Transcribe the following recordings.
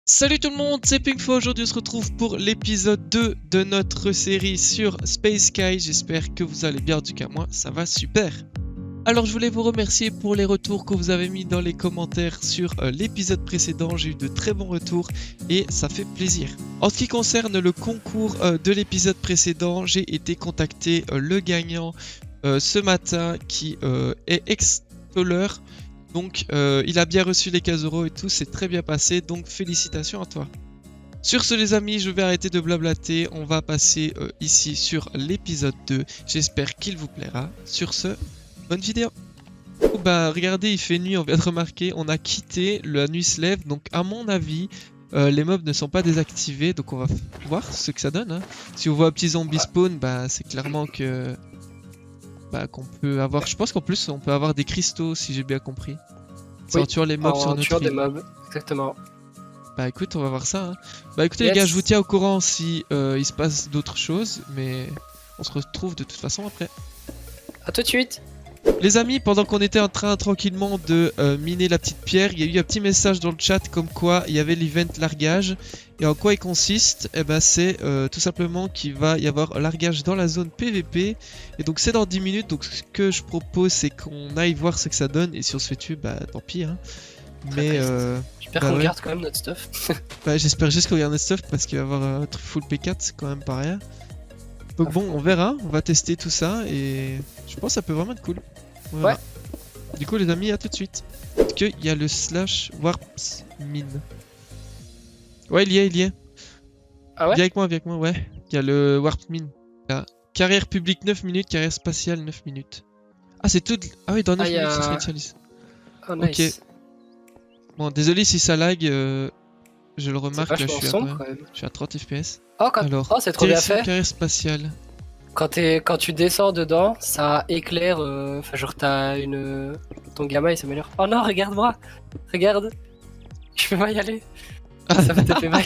Salut tout le monde, c'est Pinkfo. Aujourd'hui on se retrouve pour l'épisode 2 de notre série sur Space Sky. J'espère que vous allez bien, en tout cas moi ça va super. Alors je voulais vous remercier pour les retours que vous avez mis dans les commentaires sur l'épisode précédent. J'ai eu de très bons retours et ça fait plaisir. En ce qui concerne le concours de l'épisode précédent, j'ai été contacté le gagnant ce matin qui est Extoller. Donc il a bien reçu les 15 € et tout, c'est très bien passé, donc félicitations à toi. Sur ce les amis, je vais arrêter de blablater, on va passer ici sur l'épisode 2, j'espère qu'il vous plaira. Sur ce, bonne vidéo. Bah regardez, il fait nuit, on vient de remarquer, on a quitté, la nuit se lève, donc à mon avis, les mobs ne sont pas désactivés, donc on va voir ce que ça donne. Hein. Si on voit un petit zombie spawn, bah c'est clairement que... qu'on peut avoir, je pense qu'en plus on peut avoir des cristaux si j'ai bien compris. C'est en tuant les mobs sur notre des île. mobs, exactement. Bah écoute, on va voir ça. Hein. Bah écoutez les gars, je vous tiens au courant si il se passe d'autres choses, mais on se retrouve de toute façon après. A tout de suite. Les amis, pendant qu'on était en train tranquillement de miner la petite pierre, il y a eu un petit message dans le chat comme quoi il y avait l'event largage. Et en quoi il consiste? Eh ben c'est tout simplement qu'il va y avoir un largage dans la zone PVP. Et donc c'est dans 10 minutes, donc ce que je propose c'est qu'on aille voir ce que ça donne. Et si on se fait tuer, bah tant pis. Hein. Mais j'espère bah qu'on ouais. garde quand même notre stuff. Bah j'espère juste qu'on garde notre stuff parce qu'il va y avoir un full P4, c'est quand même pas rien. Donc bon, on verra, on va tester tout ça et je pense que ça peut vraiment être cool. Voilà. Ouais. Du coup les amis, à tout de suite. Est-ce qu'il y a le slash warps mine? Ouais, il y est. Ah ouais? Viens avec moi, ouais. Il y a le warp mine. Là. Carrière publique 9 minutes, carrière spatiale 9 minutes. Ah, c'est tout. Ah oui, dans 9 minutes, ça se réinitialise. Oh, nice. Ok. Bon, désolé si ça lag. Je le remarque, là, je suis à 30 FPS. Oh, c'est trop bien fait. Carrière spatiale. Quand tu descends dedans, ça éclaire. Enfin, genre, t'as une. Ton gamin il s'améliore. Oh non, regarde-moi! Regarde! Je peux pas y aller! Ça me taper mal.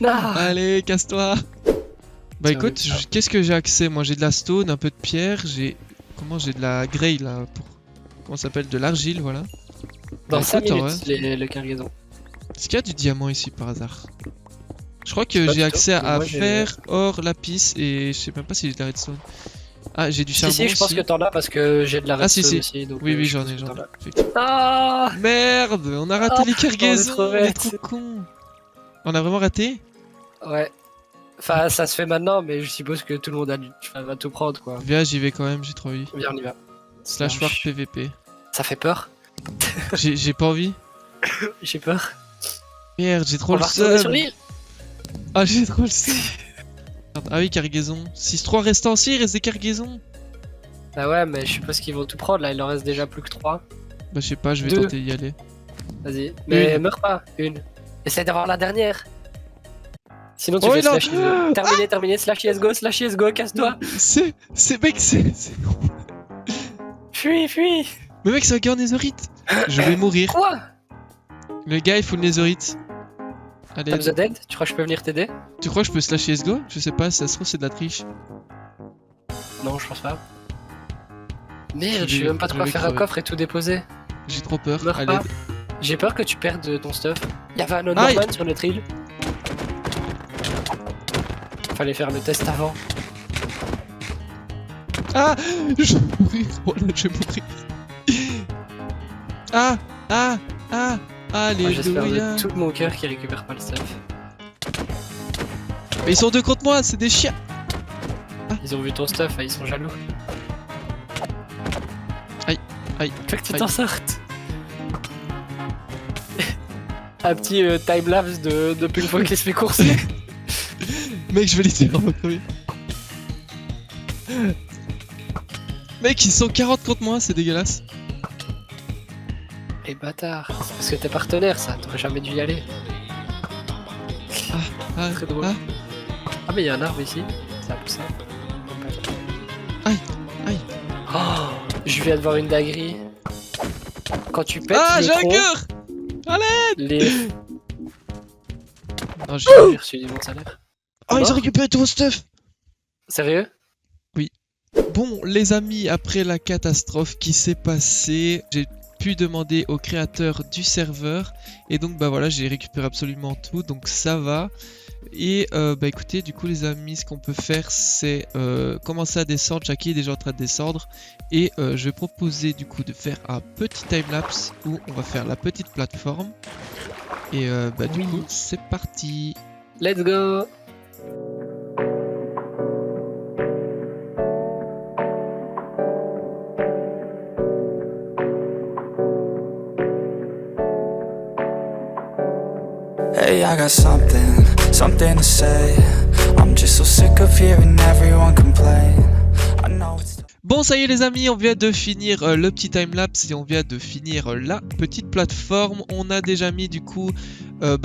Non! Allez, casse-toi! Bah écoute, qu'est-ce que j'ai accès? Moi j'ai de la stone, un peu de pierre, j'ai... Comment j'ai de la grey là pour... Comment ça s'appelle? De l'argile, voilà. Dans 5 minutes, le cargaison. Est-ce qu'il y a du diamant ici par hasard? Je crois que j'ai accès à fer, or, lapis et je sais même pas si j'ai de la redstone. Ah, j'ai du charbon si, je pense que t'en as parce que j'ai de la redstone aussi. Donc oui, j'en ai. Ah merde, on a raté les cargaisons, on est trop con. On a vraiment raté? Ouais. Enfin, ça se fait maintenant, mais je suppose que tout le monde va tout prendre quoi. Viens, j'y vais quand même, j'ai trop envie. Viens, on y va. Slash warp PVP. Ça fait peur? J'ai pas envie. J'ai peur. Merde, j'ai trop le seum. Sur l'île. Ah, j'ai trop le seum. Ah oui, cargaison. 6-3 restant aussi, il reste des cargaisons. Bah ouais, mais je suppose qu'ils vont tout prendre là, il en reste déjà plus que 3. Bah je sais pas, je vais tenter d'y aller. Vas-y, mais meurs pas, une. Essaye d'avoir la dernière. Sinon tu fais slash terminé, slash yes go, casse-toi. C'est mec, c'est... Fuis. Mais mec, c'est un gars en netherite. Je vais mourir. Quoi? Le gars, il faut le netherite. Allez. I'm the dead, tu crois que je peux venir t'aider? Tu crois que je peux slash yes go? Je sais pas, ça se trouve c'est de la triche. Non, je pense pas. Merde, je sais même pas de quoi faire un coffre et tout déposer. J'ai trop peur. Allez. J'ai peur que tu perdes ton stuff. Y'avait un Underman sur notre île. Fallait faire le test avant. Ah, je vais mourir. Oh là, je vais mourir. Allez, j'espère de tout mon cœur qu'ils récupèrent pas le stuff. Mais ils sont deux contre moi, c'est des chiens. Ils ont vu ton stuff, ils sont jaloux. Aïe. Faut que tu t'en sortes. Un petit time-lapse de Pinkfo qui se fait courser. Mec, je vais les tirer en premier. Mec, ils sont 40 contre moi, c'est dégueulasse. Les bâtards, c'est parce que t'es partenaire ça, t'aurais jamais dû y aller. Très drôle. Ah mais il y a un arbre ici, ça pousse ça. Aïe. Oh, je viens de voir une dinguerie. Quand tu pètes j'ai un cœur. Allez. Non, j'ai reçu du bon salaire. Oh, ils ont récupéré tout mon stuff. Sérieux? Oui. Bon, les amis, après la catastrophe qui s'est passée, j'ai pu demander au créateur du serveur. Et donc bah voilà, j'ai récupéré absolument tout, donc ça va. Et bah écoutez, du coup les amis, ce qu'on peut faire c'est commencer à descendre. Jackie est déjà en train de descendre. Et je vais proposer du coup de faire un petit timelapse où on va faire la petite plateforme. Et bah du coup c'est parti. Let's go. Hey, I got something to say. I'm just so sick of hearing everyone complain. I know it's... Bon, ça y est les amis, on vient de finir le petit timelapse et on vient de finir la petite plateforme. On a déjà mis du coup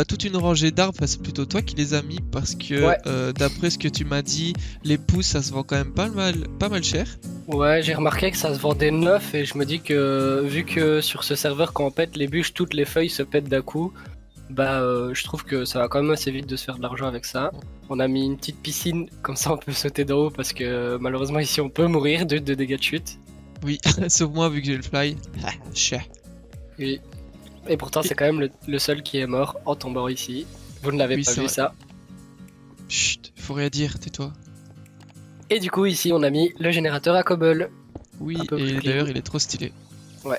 toute une rangée d'arbres, enfin c'est plutôt toi qui les as mis parce que d'après ce que tu m'as dit, les pousses ça se vend quand même pas mal cher. Ouais, j'ai remarqué que ça se vendait neuf et je me dis que vu que sur ce serveur quand on pète les bûches, toutes les feuilles se pètent d'un coup. Je trouve que ça va quand même assez vite de se faire de l'argent avec ça. On a mis une petite piscine, comme ça on peut sauter d'en haut parce que malheureusement ici on peut mourir de dégâts de chute. Oui, sauf moi vu que j'ai le fly. Oui. Et pourtant c'est quand même le seul qui est mort en tombant ici. Vous ne l'avez pas vu ça. Chut, faut rien dire, tais-toi. Et du coup ici on a mis le générateur à cobble. Oui, et d'ailleurs il est trop stylé. Ouais.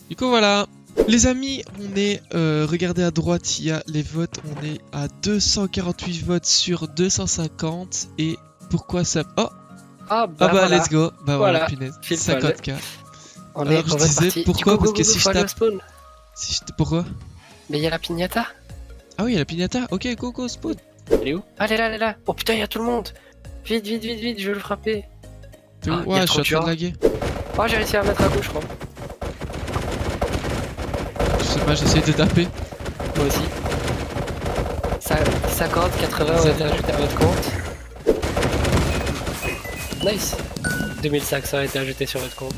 Du coup voilà. Les amis, on est, regardez à droite, il y a les votes, on est à 248 votes sur 250, et pourquoi ça... Oh voilà. Let's go. Bah voilà, punaise, 50k. On Alors est je disais, pourquoi? Parce que si je tape... spawn. Pourquoi? Mais il y a la pignata. Ah oui, il y a la pignata, ok, go, spawn. Elle est où? Elle est là. Oh putain, il y a tout le monde. Vite, je vais le frapper. Ouais, je suis en train de laguer. Oh, j'ai réussi à mettre à gauche, je crois. Je sais pas, j'essaye de taper. Moi aussi. 50, 80 ont été ajoutés à votre compte. Nice. 2500 ont été ajoutés sur votre compte.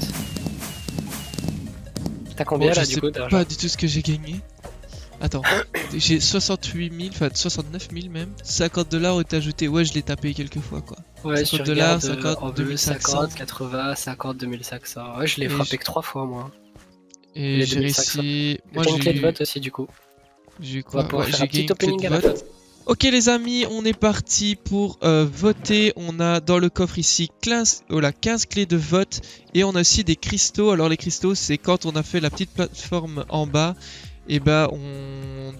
T'as combien là du coup d'argent? Je sais pas du tout ce que j'ai gagné. Attends, j'ai 68 000, enfin 69 000 même. 50 $ ont été ajoutés, ouais je l'ai tapé quelques fois quoi. Ouais, 50 $, 50, 2500. 50, 80, 50, 2500. Ouais, je l'ai frappé que 3 fois moi. Et j'ai réussi... Moi j'ai une clé de vote aussi du coup. J'ai quoi? Ouais, j'ai gagné une clé de vote. Ok les amis, on est parti pour voter. On a dans le coffre ici 15 clés de vote. Et on a aussi des cristaux. Alors les cristaux c'est quand on a fait la petite plateforme en bas. Et bah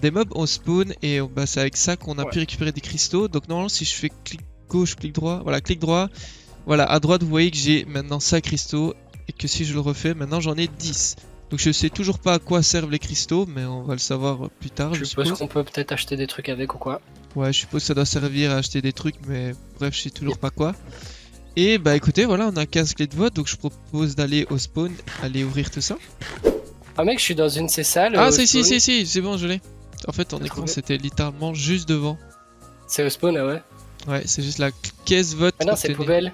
des mobs on spawn. Et bah, c'est avec ça qu'on a pu récupérer des cristaux. Donc normalement si je fais clic gauche, clic droit. Voilà, clic droit. Voilà, à droite vous voyez que j'ai maintenant 5 cristaux. Et que si je le refais, maintenant j'en ai 10. Donc je sais toujours pas à quoi servent les cristaux, mais on va le savoir plus tard. Je suppose qu'on peut peut-être acheter des trucs avec ou quoi. Ouais, je suppose que ça doit servir à acheter des trucs, mais bref, je sais toujours pas quoi. Et bah écoutez, voilà, on a 15 clés de vote, donc je propose d'aller au spawn, aller ouvrir tout ça. Ah mec, je suis dans une de ces salles. Ah si, c'est bon, je l'ai. En fait, ton écran c'était littéralement juste devant. C'est au spawn, ah ouais? Ouais, c'est juste la caisse vote. Ah non, c'est poubelle.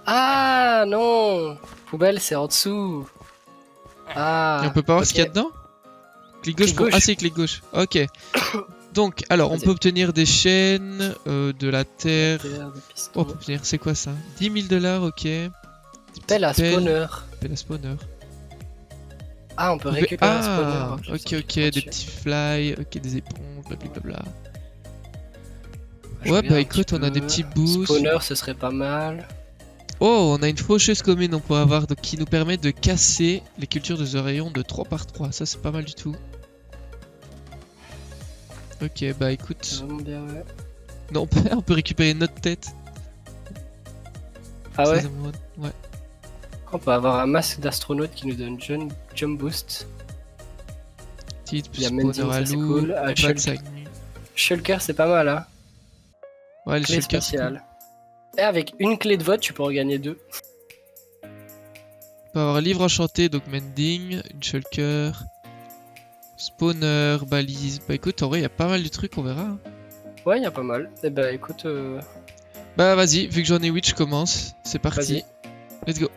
Ah non! Poubelle, c'est en dessous. Ah. Et on peut pas voir ce qu'il y a dedans? Clic gauche pour... Ah si, clic gauche. Ok. Donc, alors, on peut obtenir des chaînes, de la terre. On peut obtenir, c'est quoi ça? 10 000 $, ok. Pelle à spawner. Pelle à spawner. Ah, on peut récupérer un spawner. Ok, des petits fly, ok, des éponges, blablabla. Ouais, bah écoute, on a des petits boosts. Spawner, ce serait pas mal. Oh, on a une faucheuse commune, on pourrait avoir, donc, qui nous permet de casser les cultures de rayons de 3 par 3. Ça, c'est pas mal du tout. Ok, bah écoute. Bien, ouais. Non, on peut récupérer notre tête. Ah ouais? Ouais. On peut avoir un masque d'astronaute qui nous donne jump boost. Il y a Mending, ça c'est cool. Shulker, c'est pas mal, hein. Ouais, les clé Shulker. spéciale. Et avec une clé de vote, tu peux en gagner 2. On peut avoir livre enchanté, donc Mending, une Shulker, spawner, balise. Bah écoute, en vrai, il y a pas mal de trucs, on verra. Hein. Ouais, il y a pas mal. Et bah écoute. Bah vas-y, vu que j'en ai 8, je commence. C'est parti. Let's go.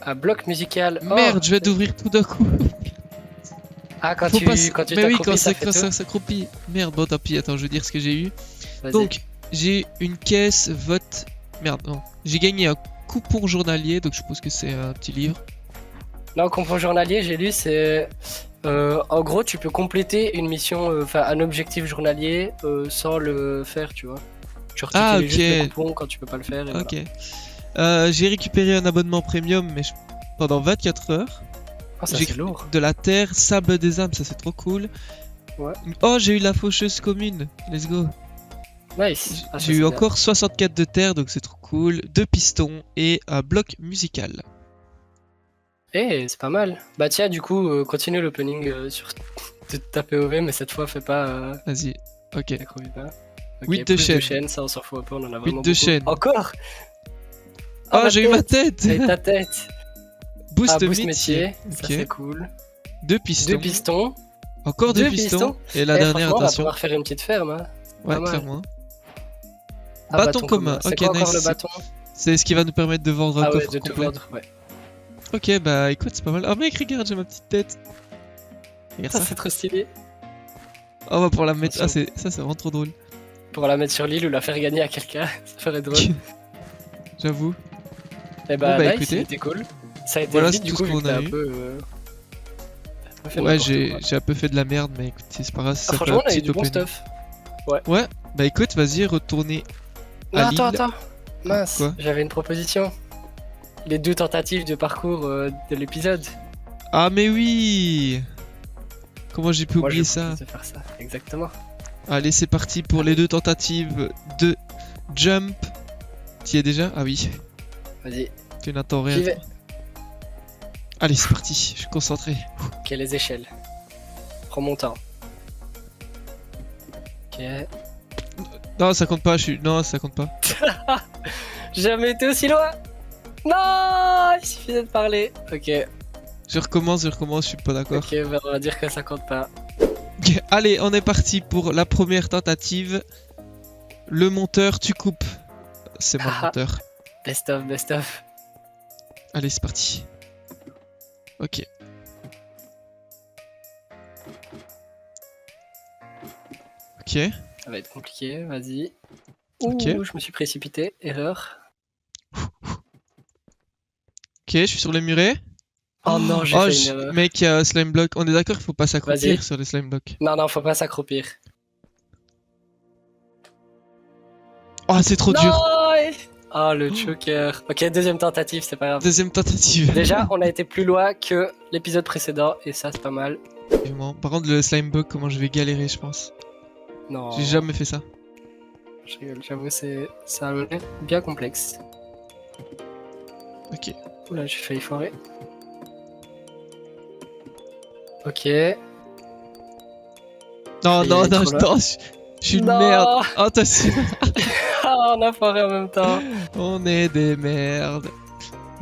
Un bloc musical. Merde, je vais d'ouvrir tout d'un coup. Ah, quand tu mais oui, quand ça s'accroupit. Merde, bon, tant pis, attends, je veux dire ce que j'ai eu. Donc, j'ai une caisse vote. Merde, non. J'ai gagné un coupon journalier, donc je suppose que c'est un petit livre. Là, en confort journalier, j'ai lu, c'est. En gros, tu peux compléter une mission, enfin un objectif journalier sans le faire, tu vois. Genre, tu Ah, fais juste le ok. coupon quand tu peux pas le faire. Et Ok. voilà. J'ai récupéré un abonnement premium, mais pendant 24 heures. Ah, ça J'ai c'est lourd. de la terre, sable des âmes, ça c'est trop cool. Ouais. Oh, j'ai eu la faucheuse commune. Let's go. Nice. Ah, ça, J'ai c'est eu bien. encore 64 de terre, donc c'est trop cool. 2 pistons et un bloc musical. Eh, c'est pas mal. Bah tiens, du coup, continue l'opening sur ta POV, mais cette fois, fais pas. Vas-y. Ok. Accroche pas. Ok, 8 de plus chaîne. chaîne, ça on s'en fout un peu, on en a 8 vraiment de beaucoup. chaîne. Encore. Oh, ma j'ai eu ma tête. Et ta tête. Boost, Ah, boost métier. métier, ça Ok. c'est cool. 2 pistons. 2 pistons. Encore 2 Deux pistons. pistons. Et la Eh, dernière, franchement, on va attention. pouvoir faire une petite ferme. Hein. Ouais, pas mal. clairement. Ah, Bâton commun. C'est Ok, quoi encore nice. le bâton? C'est ce qui va nous permettre de vendre un Ah ouais, coffre de tout complet. vendre, ouais. Ok, bah écoute, c'est pas mal. Oh mec, regarde, j'ai ma petite tête. Regarde Ça ça. c'est trop stylé. On va pour la mettre. Ah, Attention. ça, c'est vraiment trop drôle. Pour la mettre sur l'île ou la faire gagner à quelqu'un, ça ferait drôle. J'avoue. Et bah, Bon, bah, nice, écoutez. c'était cool. Ça a été Voilà, vite c'est du tout coup, ce vu qu'on que t'as a un eu. peu. Fait Ouais, n'importe quoi. j'ai un peu fait de la merde, mais écoute, c'est pas grave. Ah, Ça fait franchement, un on a eu petit du bon opening. stuff. Ouais, bah écoute, vas-y, retournez Non, à attends, Lille. attends. Mince, Quoi j'avais une proposition. Les 2 tentatives de parcours de l'épisode. Ah, mais oui. Comment j'ai pu Moi, je oublier ça? propose de faire ça, exactement. Allez, c'est parti pour les 2 tentatives de jump. Tu y es déjà? Ah oui, Vas-y, tu n'attends j'y rien. vais. Allez, c'est parti, je suis concentré. Ok, les échelles. Prends mon temps. Ok. Non, ça compte pas, Non, ça compte pas. J'ai jamais été aussi loin. Non, il suffisait de parler. Ok, Je recommence, je suis pas d'accord. ok, bah, on va dire que ça compte pas. Allez, on est parti pour la première tentative. Le monteur, tu coupes. C'est moi le monteur. Best of, best of. Allez, c'est parti. Ok. Ok. Ça va être compliqué, vas-y. Ouh, Ok. je me suis précipité, erreur. Ok, je suis sur le muret. Oh non, j'ai Oh, fait une erreur. mec, il y a un slime block. On est d'accord qu'il faut pas s'accroupir Vas-y. sur les slime blocks. Non, non, faut pas s'accroupir. Oh, c'est trop dur. Non. Oh, le choker. Ok, deuxième tentative, c'est pas grave. Deuxième tentative. Déjà, on a été plus loin que l'épisode précédent, et ça, c'est pas mal. Effectivement. Par contre, le slime block, comment je vais galérer, je pense. Non, J'ai jamais fait ça. je rigole, j'avoue, ça a l'air bien complexe. Ok. Oula, j'ai failli foirer. Ok. Non, Il non, est non, trop là. non, je suis une Non. merde. Attention, Ah, on a foiré en même temps. on est des merdes.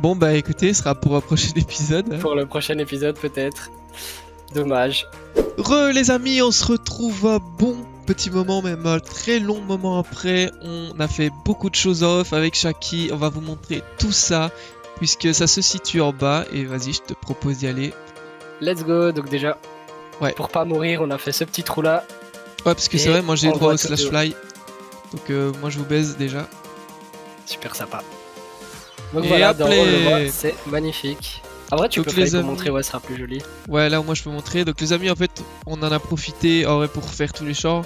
Bon, bah écoutez, ce sera pour un prochain épisode. Pour le prochain épisode, peut-être. Dommage. Les amis, on se retrouve un bon petit moment, même un très long moment après. On a fait beaucoup de choses off avec Shaki. On va vous montrer tout ça, puisque ça se situe en bas. Et vas-y, je te propose d'y aller. Let's go. Donc déjà, Ouais. pour pas mourir, on a fait ce petit trou là. Ouais, parce que c'est Et vrai, moi j'ai on le droit voit au tout slash de haut. fly. Donc moi je vous baise déjà. Super sympa. Donc Et voilà, hop dans le les- voit, c'est magnifique. En vrai, tu Donc peux les fly pour amis- montrer où elle sera plus jolie. Ouais, là moi je peux montrer. Donc les amis, en fait, on en a profité en vrai pour faire tous les champs.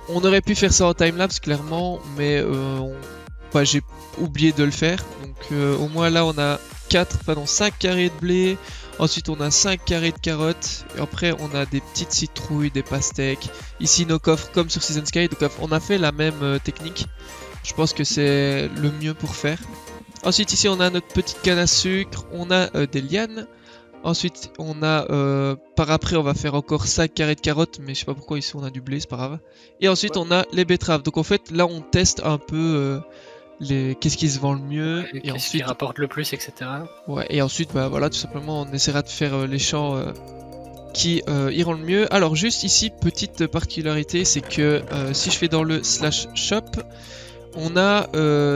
On aurait pu faire ça en timelapse clairement, mais bah, j'ai oublié de le faire. Donc au moins là on a 5 carrés de blé. Ensuite on a 5 carrés de carottes. Et après on a des petites citrouilles, des pastèques. Ici nos coffres comme sur Season Sky. Donc on a fait la même technique. Je pense que c'est le mieux pour faire. Ensuite ici on a notre petite canne à sucre. On a des lianes. Ensuite on a par après on va faire encore 5 carrés de carottes. Mais je sais pas pourquoi ici on a du blé, c'est pas grave. Et ensuite Ouais. on a les betteraves. Donc en fait là on teste un peu qu'est-ce qui se vend le mieux. Et Et Qu'est-ce qui ensuite, rapporte le plus, etc. ouais, et ensuite bah voilà, tout simplement on essaiera de faire les champs qui iront le mieux. Alors juste ici, petite particularité, c'est que si je fais dans le slash shop, on a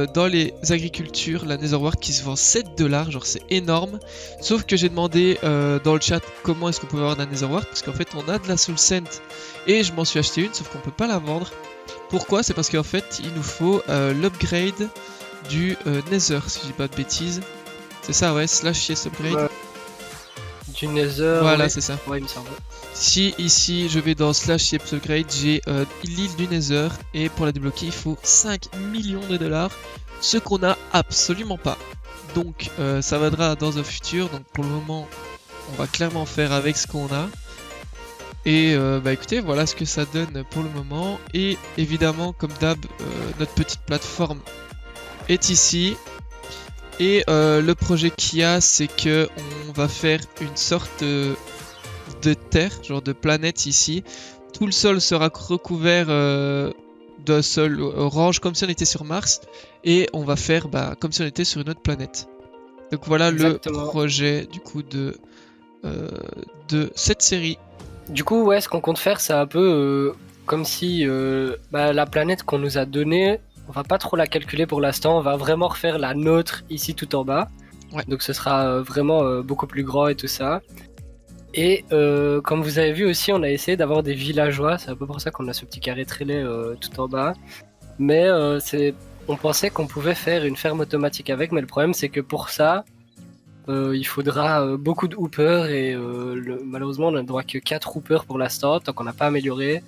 dans les agricultures la Netherwart qui se vend 7$, genre c'est énorme. Sauf que j'ai demandé dans le chat comment est-ce qu'on pouvait avoir de la Netherwart, parce qu'en fait on a de la Soul Scent et je m'en suis acheté une, sauf qu'on peut pas la vendre. Pourquoi? C'est parce qu'en fait il nous faut l'upgrade du Nether, si je dis pas de bêtises. C'est ça, ouais, slash yes upgrade. Ouais. du Nether. Voilà, ouais. c'est ça. Ouais, il me semble. Si ici je vais dans slash Ships Upgrade, j'ai l'île du Nether et pour la débloquer il faut 5 millions de dollars, ce qu'on n'a absolument pas. Donc ça viendra dans un futur, donc pour le moment on va clairement faire avec ce qu'on a. Et bah écoutez, voilà ce que ça donne pour le moment. Et évidemment, comme d'hab, notre petite plateforme est ici. Et le projet qu'il y a, c'est que on va faire une sorte de terre, genre de planète ici. Tout le sol sera recouvert d'un sol orange, comme si on était sur Mars. Et on va faire comme si on était sur une autre planète. Donc voilà Exactement. le projet du coup de cette série. Du coup, ouais, ce qu'on compte faire, c'est un peu comme si la planète qu'on nous a donnée, on va pas trop la calculer pour l'instant, on va vraiment refaire la nôtre ici tout en bas. Ouais. Donc ce sera vraiment beaucoup plus grand et tout ça. Et comme vous avez vu aussi, on a essayé d'avoir des villageois, c'est un peu pour ça qu'on a ce petit carré très laid tout en bas. Mais on pensait qu'on pouvait faire une ferme automatique avec, mais le problème c'est que pour ça, il faudra beaucoup de hoopers et malheureusement on n'a droit que 4 hoopers pour l'instant, tant qu'on n'a pas amélioré.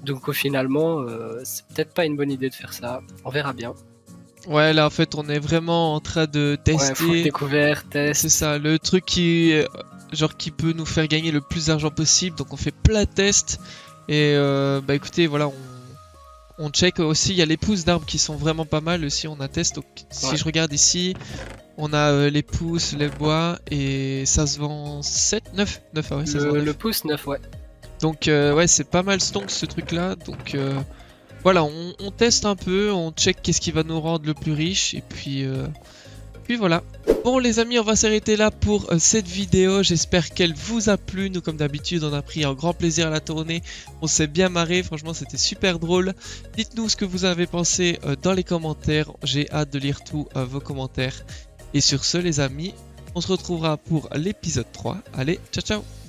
Donc finalement, c'est peut-être pas une bonne idée de faire ça. On verra bien. Ouais, là en fait on est vraiment en train de Ouais, full tester. découverte, test. C'est ça, le truc qui peut nous faire gagner le plus d'argent possible. Donc on fait plein de tests. Et bah écoutez, voilà, on check aussi. Il y a les pousses d'arbres qui sont vraiment pas mal aussi. On a test. Donc si Ouais. je regarde ici, on a les pousses, les bois. Et ça se vend 7, 9. 9, ah ouais, ça se vend 9. Le pouce 9, ouais. Donc ouais, c'est pas mal stonk ce truc là. Donc voilà, on teste un peu, on check qu'est-ce qui va nous rendre le plus riche. Et puis voilà. Bon les amis, on va s'arrêter là pour cette vidéo. J'espère qu'elle vous a plu. Nous comme d'habitude, on a pris un grand plaisir à la tourner. On s'est bien marré, franchement c'était super drôle. Dites-nous ce que vous avez pensé dans les commentaires. J'ai hâte de lire tous vos commentaires. Et sur ce les amis, on se retrouvera pour l'épisode 3. Allez, ciao ciao.